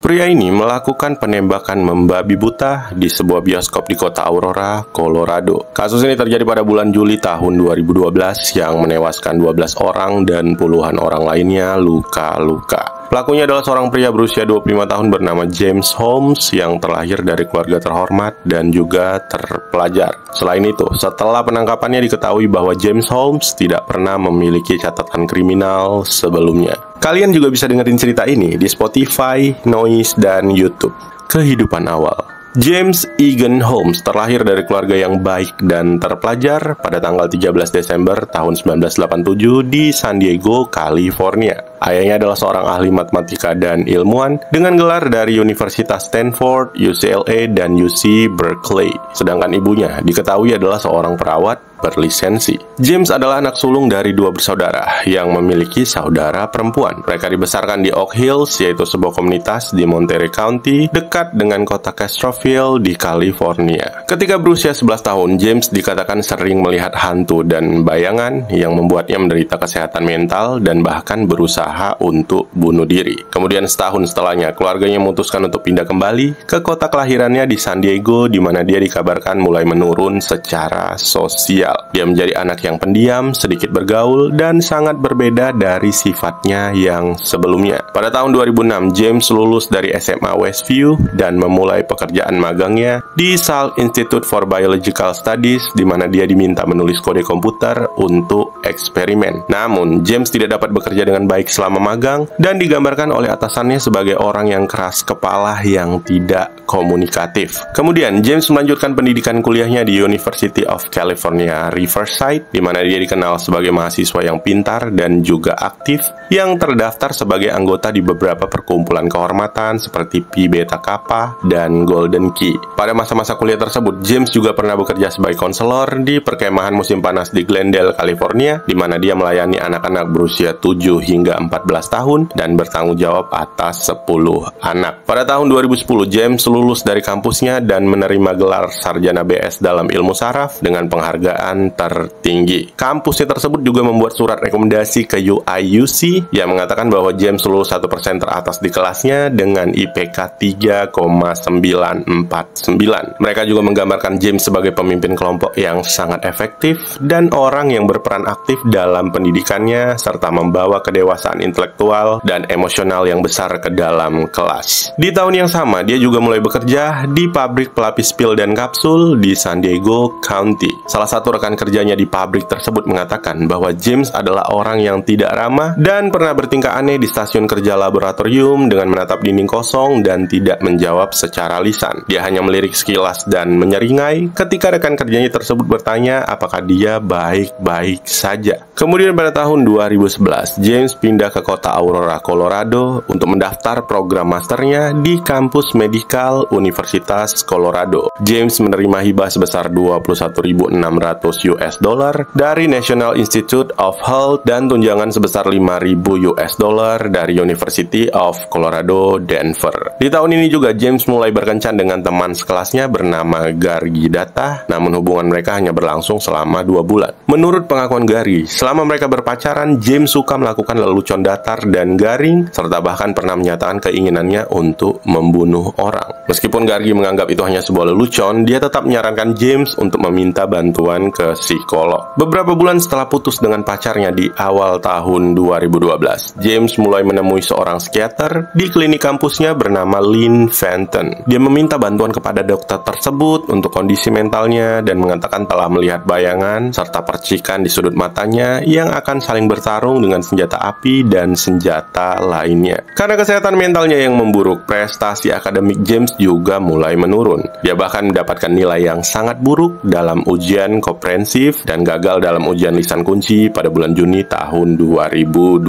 Pria ini melakukan penembakan membabi buta di sebuah bioskop di kota Aurora, Colorado. Kasus ini terjadi pada bulan Juli tahun 2012 yang menewaskan 12 orang dan puluhan orang lainnya luka-luka. Pelakunya adalah seorang pria berusia 25 tahun bernama James Holmes yang terlahir dari keluarga terhormat dan juga terpelajar. Selain itu, setelah penangkapannya diketahui bahwa James Holmes tidak pernah memiliki catatan kriminal sebelumnya. Kalian juga bisa dengerin cerita ini di Spotify, Noise, dan YouTube. Kehidupan awal. James Egan Holmes terlahir dari keluarga yang baik dan terpelajar pada tanggal 13 Desember tahun 1987 di San Diego, California. Ayahnya adalah seorang ahli matematika dan ilmuwan dengan gelar dari Universitas Stanford, UCLA, dan UC Berkeley. Sedangkan ibunya diketahui adalah seorang perawat berlisensi. James adalah anak sulung dari dua bersaudara yang memiliki saudara perempuan. Mereka dibesarkan di Oak Hills, yaitu sebuah komunitas di Monterey County, dekat dengan kota Castroville di California. Ketika berusia 11 tahun, James dikatakan sering melihat hantu dan bayangan yang membuatnya menderita kesehatan mental dan bahkan berusaha untuk bunuh diri. Kemudian setahun setelahnya, keluarganya memutuskan untuk pindah kembali ke kota kelahirannya di San Diego, di mana dia dikabarkan mulai menurun secara sosial. Dia menjadi anak yang pendiam, sedikit bergaul, dan sangat berbeda dari sifatnya yang sebelumnya. Pada tahun 2006, James lulus dari SMA Westview dan memulai pekerjaan magangnya di Salk Institute for Biological Studies, di mana dia diminta menulis kode komputer untuk eksperimen. Namun, James tidak dapat bekerja dengan baik selama magang dan digambarkan oleh atasannya sebagai orang yang keras kepala yang tidak komunikatif. Kemudian, James melanjutkan pendidikan kuliahnya di University of California Riverside, di mana dia dikenal sebagai mahasiswa yang pintar dan juga aktif yang terdaftar sebagai anggota di beberapa perkumpulan kehormatan seperti Pi Beta Kappa dan Golden Key. Pada masa-masa kuliah tersebut, James juga pernah bekerja sebagai konselor di perkemahan musim panas di Glendale, California, di mana dia melayani anak-anak berusia 7 hingga 14 tahun dan bertanggung jawab atas 10 anak. Pada tahun 2010, James lulus dari kampusnya dan menerima gelar sarjana BS dalam ilmu saraf dengan penghargaan tertinggi. Kampusnya tersebut juga membuat surat rekomendasi ke UIUC yang mengatakan bahwa James lulus 1% teratas di kelasnya dengan IPK 3,949. Mereka juga menggambarkan James sebagai pemimpin kelompok yang sangat efektif dan orang yang berperan aktif dalam pendidikannya serta membawa kedewasaan intelektual dan emosional yang besar ke dalam kelas. Di tahun yang sama, dia juga mulai bekerja di pabrik pelapis pil dan kapsul di San Diego County. Salah satu rekan kerjanya di pabrik tersebut mengatakan bahwa James adalah orang yang tidak ramah dan pernah bertingkah aneh di stasiun kerja laboratorium dengan menatap dinding kosong dan tidak menjawab secara lisan. Dia hanya melirik sekilas dan menyeringai ketika rekan kerjanya tersebut bertanya apakah dia baik-baik saja. Kemudian pada tahun 2011, James pindah ke kota Aurora, Colorado untuk mendaftar program masternya di kampus medikal Universitas Colorado. James menerima hibah sebesar $21.600 dari National Institute of Health dan tunjangan sebesar $5.000 dari University of Colorado, Denver. Di tahun ini juga James mulai berkencan dengan teman sekelasnya bernama Gary Data, namun hubungan mereka hanya berlangsung selama 2 bulan. Menurut pengakuan Gary, selama mereka berpacaran, James suka melakukan lelucon datar dan garing, serta bahkan pernah menyatakan keinginannya untuk membunuh orang. Meskipun Gary menganggap itu hanya sebuah lelucon, dia tetap menyarankan James untuk meminta bantuan ke psikolog. Beberapa bulan setelah putus dengan pacarnya di awal tahun 2012, James mulai menemui seorang psikiater di klinik kampusnya bernama Lynn Fenton. Dia meminta bantuan kepada dokter tersebut untuk kondisi mentalnya dan mengatakan telah melihat bayangan serta percikan di sudut matanya yang akan saling bertarung dengan senjata api dan senjata lainnya. Karena kesehatan mentalnya yang memburuk, prestasi akademik James juga mulai menurun. Dia bahkan mendapatkan nilai yang sangat buruk dalam ujian komprehensif dan gagal dalam ujian lisan kunci pada bulan Juni tahun 2012.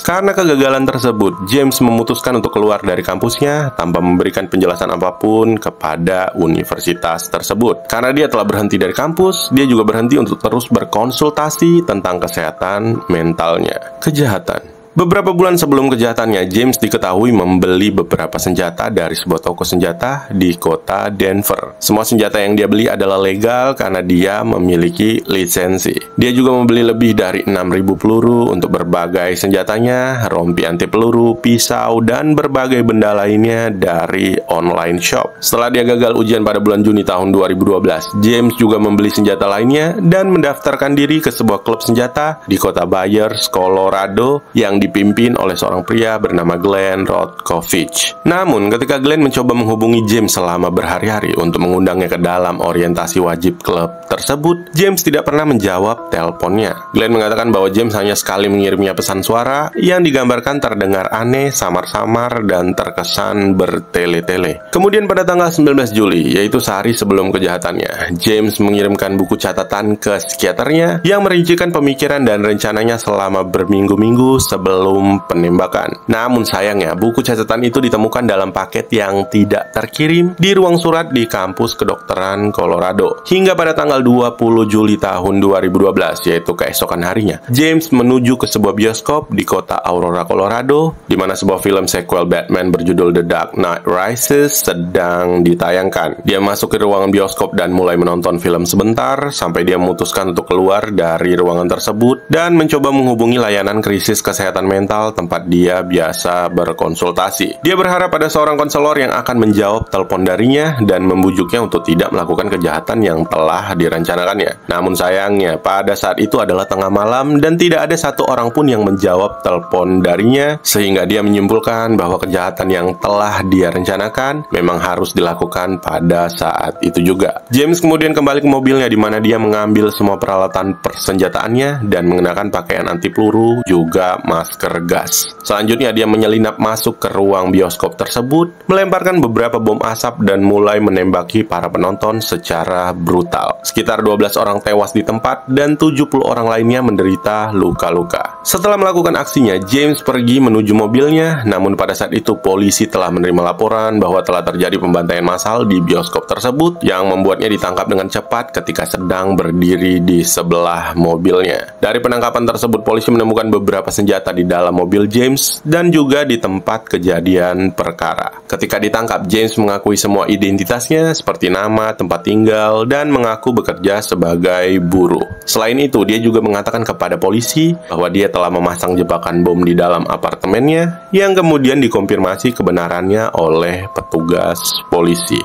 Karena kegagalan tersebut, James memutuskan untuk keluar dari kampusnya tanpa memberikan penjelasan apapun kepada universitas tersebut. Karena dia telah berhenti dari kampus, dia juga berhenti untuk terus berkonsultasi tentang kesehatan mentalnya. Kejahatan. Beberapa bulan sebelum kejahatannya, James diketahui membeli beberapa senjata dari sebuah toko senjata di kota Denver. Semua senjata yang dia beli adalah legal karena dia memiliki lisensi. Dia juga membeli lebih dari 6.000 peluru untuk berbagai senjatanya, rompi anti peluru, pisau, dan berbagai benda lainnya dari online shop. Setelah dia gagal ujian pada bulan Juni tahun 2012, James juga membeli senjata lainnya dan mendaftarkan diri ke sebuah klub senjata di kota Byers, Colorado yang dipimpin oleh seorang pria bernama Glenn Rodkovich. Namun, ketika Glenn mencoba menghubungi James selama berhari-hari untuk mengundangnya ke dalam orientasi wajib klub tersebut, James tidak pernah menjawab teleponnya. Glenn mengatakan bahwa James hanya sekali mengirimnya pesan suara yang digambarkan terdengar aneh, samar-samar, dan terkesan bertele-tele. Kemudian pada tanggal 19 Juli, yaitu sehari sebelum kejahatannya, James mengirimkan buku catatan ke psikiaternya yang merincikan pemikiran dan rencananya selama berminggu-minggu sebelum penembakan. Namun sayangnya, buku catatan itu ditemukan dalam paket yang tidak terkirim di ruang surat di kampus kedokteran Colorado. Hingga pada tanggal 20 Juli tahun 2012, yaitu keesokan harinya, James menuju ke sebuah bioskop di kota Aurora, Colorado, di mana sebuah film sequel Batman berjudul The Dark Knight Rises sedang ditayangkan. Dia masuk ke ruangan bioskop dan mulai menonton film sebentar, sampai dia memutuskan untuk keluar dari ruangan tersebut dan mencoba menghubungi layanan krisis kesehatan mental tempat dia biasa berkonsultasi. Dia berharap ada seorang konselor yang akan menjawab telepon darinya dan membujuknya untuk tidak melakukan kejahatan yang telah direncanakannya. Namun sayangnya, pada saat itu adalah tengah malam dan tidak ada satu orang pun yang menjawab telepon darinya, sehingga dia menyimpulkan bahwa kejahatan yang telah dia rencanakan memang harus dilakukan pada saat itu juga. James kemudian kembali ke mobilnya di mana dia mengambil semua peralatan persenjataannya dan mengenakan pakaian anti peluru juga masker gas. Selanjutnya dia menyelinap masuk ke ruang bioskop tersebut, melemparkan beberapa bom asap dan mulai menembaki para penonton secara brutal. Sekitar 12 orang tewas di tempat dan 70 orang lainnya menderita luka-luka. Setelah melakukan aksinya, James pergi menuju mobilnya, namun pada saat itu polisi telah menerima laporan bahwa telah terjadi pembantaian massal di bioskop tersebut yang membuatnya ditangkap dengan cepat ketika sedang berdiri di sebelah mobilnya. Dari penangkapan tersebut, polisi menemukan beberapa senjata di dalam mobil James dan juga di tempat kejadian perkara. Ketika ditangkap, James mengakui semua identitasnya seperti nama, tempat tinggal, dan mengaku bekerja sebagai buruh. Selain itu, dia juga mengatakan kepada polisi bahwa dia telah memasang jebakan bom di dalam apartemennya yang kemudian dikonfirmasi kebenarannya oleh petugas polisi.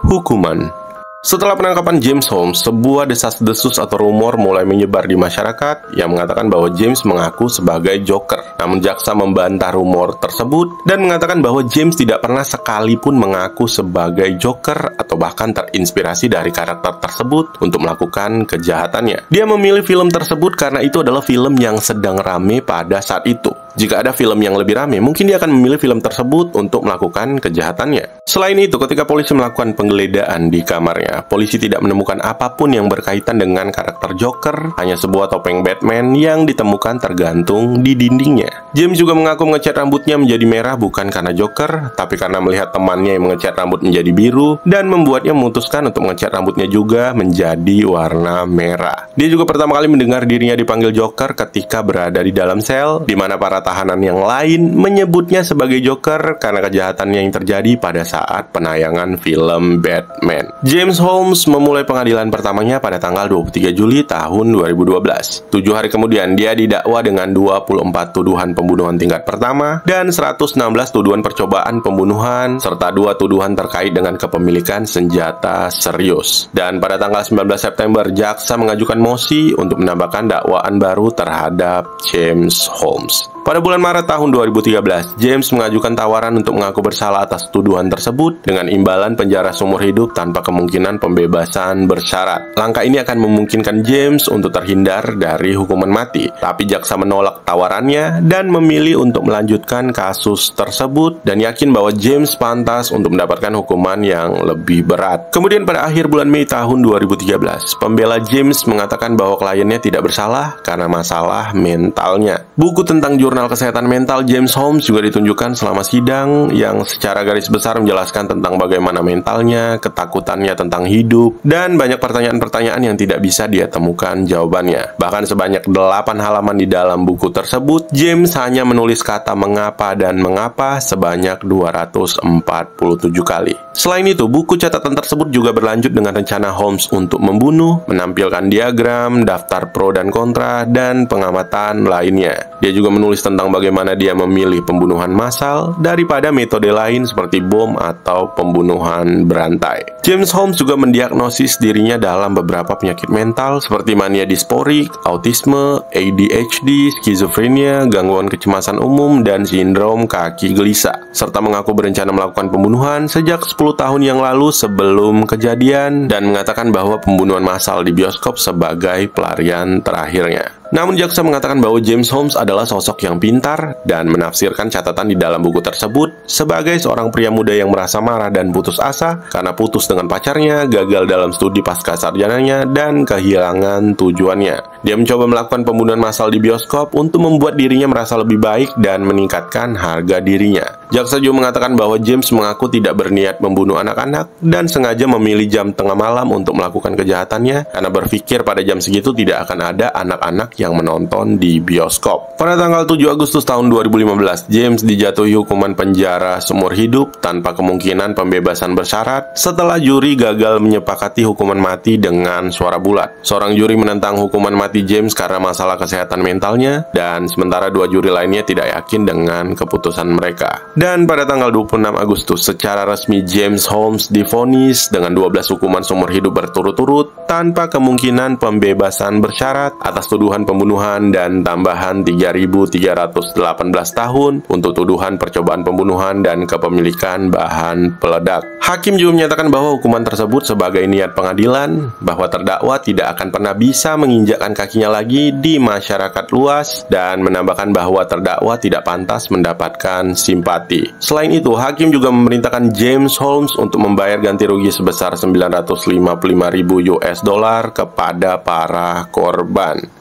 Hukuman. Setelah penangkapan James Holmes, sebuah desas-desus atau rumor mulai menyebar di masyarakat yang mengatakan bahwa James mengaku sebagai Joker. Namun jaksa membantah rumor tersebut dan mengatakan bahwa James tidak pernah sekalipun mengaku sebagai Joker atau bahkan terinspirasi dari karakter tersebut untuk melakukan kejahatannya. Dia memilih film tersebut karena itu adalah film yang sedang rame pada saat itu. Jika ada film yang lebih rame, mungkin dia akan memilih film tersebut untuk melakukan kejahatannya. Selain itu, ketika polisi melakukan penggeledahan di kamarnya, polisi tidak menemukan apapun yang berkaitan dengan karakter Joker, hanya sebuah topeng Batman yang ditemukan tergantung di dindingnya. James juga mengaku mengecat rambutnya menjadi merah bukan karena Joker, tapi karena melihat temannya yang mengecat rambut menjadi biru dan membuatnya memutuskan untuk mengecat rambutnya juga menjadi warna merah. Dia juga pertama kali mendengar dirinya dipanggil Joker ketika berada di dalam sel, di mana para tahanan yang lain menyebutnya sebagai Joker karena kejahatannya yang terjadi pada saat penayangan film Batman. James Holmes memulai pengadilan pertamanya pada tanggal 23 Juli tahun 2012. 7 hari kemudian, dia didakwa dengan 24 tuduhan pembunuhan tingkat pertama dan 116 tuduhan percobaan pembunuhan serta 2 tuduhan terkait dengan kepemilikan senjata serius. Dan pada tanggal 19 September, jaksa mengajukan mosi untuk menambahkan dakwaan baru terhadap James Holmes. Pada bulan Maret tahun 2013, James mengajukan tawaran untuk mengaku bersalah atas tuduhan tersebut dengan imbalan penjara seumur hidup tanpa kemungkinan pembebasan bersyarat. Langkah ini akan memungkinkan James untuk terhindar dari hukuman mati, tapi jaksa menolak tawarannya dan memilih untuk melanjutkan kasus tersebut dan yakin bahwa James pantas untuk mendapatkan hukuman yang lebih berat. Kemudian pada akhir bulan Mei tahun 2013, pembela James mengatakan bahwa kliennya tidak bersalah karena masalah mentalnya. Buku tentang jurnal jurnal kesehatan mental James Holmes juga ditunjukkan selama sidang yang secara garis besar menjelaskan tentang bagaimana mentalnya, ketakutannya tentang hidup, dan banyak pertanyaan-pertanyaan yang tidak bisa dia temukan jawabannya. Bahkan sebanyak 8 halaman di dalam buku tersebut, James hanya menulis kata mengapa dan mengapa sebanyak 247 kali. Selain itu, buku catatan tersebut juga berlanjut dengan rencana Holmes untuk membunuh, menampilkan diagram, daftar pro dan kontra, dan pengamatan lainnya. Dia juga menulis tentang bagaimana dia memilih pembunuhan massal daripada metode lain seperti bom atau pembunuhan berantai. James Holmes juga mendiagnosis dirinya dalam beberapa penyakit mental seperti mania disporik, autisme, ADHD, skizofrenia, gangguan kecemasan umum, dan sindrom kaki gelisah, serta mengaku berencana melakukan pembunuhan sejak 10 tahun yang lalu sebelum kejadian dan mengatakan bahwa pembunuhan massal di bioskop sebagai pelarian terakhirnya. Namun jaksa mengatakan bahwa James Holmes adalah sosok yang pintar dan menafsirkan catatan di dalam buku tersebut sebagai seorang pria muda yang merasa marah dan putus asa karena putus dengan pacarnya, gagal dalam studi pasca sarjananya, dan kehilangan tujuannya. Dia mencoba melakukan pembunuhan massal di bioskop untuk membuat dirinya merasa lebih baik dan meningkatkan harga dirinya. Jaksa juga mengatakan bahwa James mengaku tidak berniat membunuh anak-anak dan sengaja memilih jam tengah malam untuk melakukan kejahatannya karena berpikir pada jam segitu tidak akan ada anak-anak yang menonton di bioskop. Pada tanggal 7 Agustus tahun 2015, James dijatuhi hukuman penjara seumur hidup tanpa kemungkinan pembebasan bersyarat setelah juri gagal menyepakati hukuman mati dengan suara bulat. Seorang juri menentang hukuman mati James karena masalah kesehatan mentalnya, dan sementara 2 juri lainnya tidak yakin dengan keputusan mereka. Dan pada tanggal 26 Agustus, secara resmi James Holmes divonis dengan 12 hukuman seumur hidup berturut-turut tanpa kemungkinan pembebasan bersyarat atas tuduhan pembunuhan dan tambahan 3.318 tahun untuk tuduhan percobaan pembunuhan dan kepemilikan bahan peledak. Hakim juga menyatakan bahwa hukuman tersebut sebagai niat pengadilan, bahwa terdakwa tidak akan pernah bisa menginjakkan kakinya lagi di masyarakat luas, dan menambahkan bahwa terdakwa tidak pantas mendapatkan simpati. Selain itu, hakim juga memerintahkan James Holmes untuk membayar ganti rugi sebesar $955.000 kepada para korban.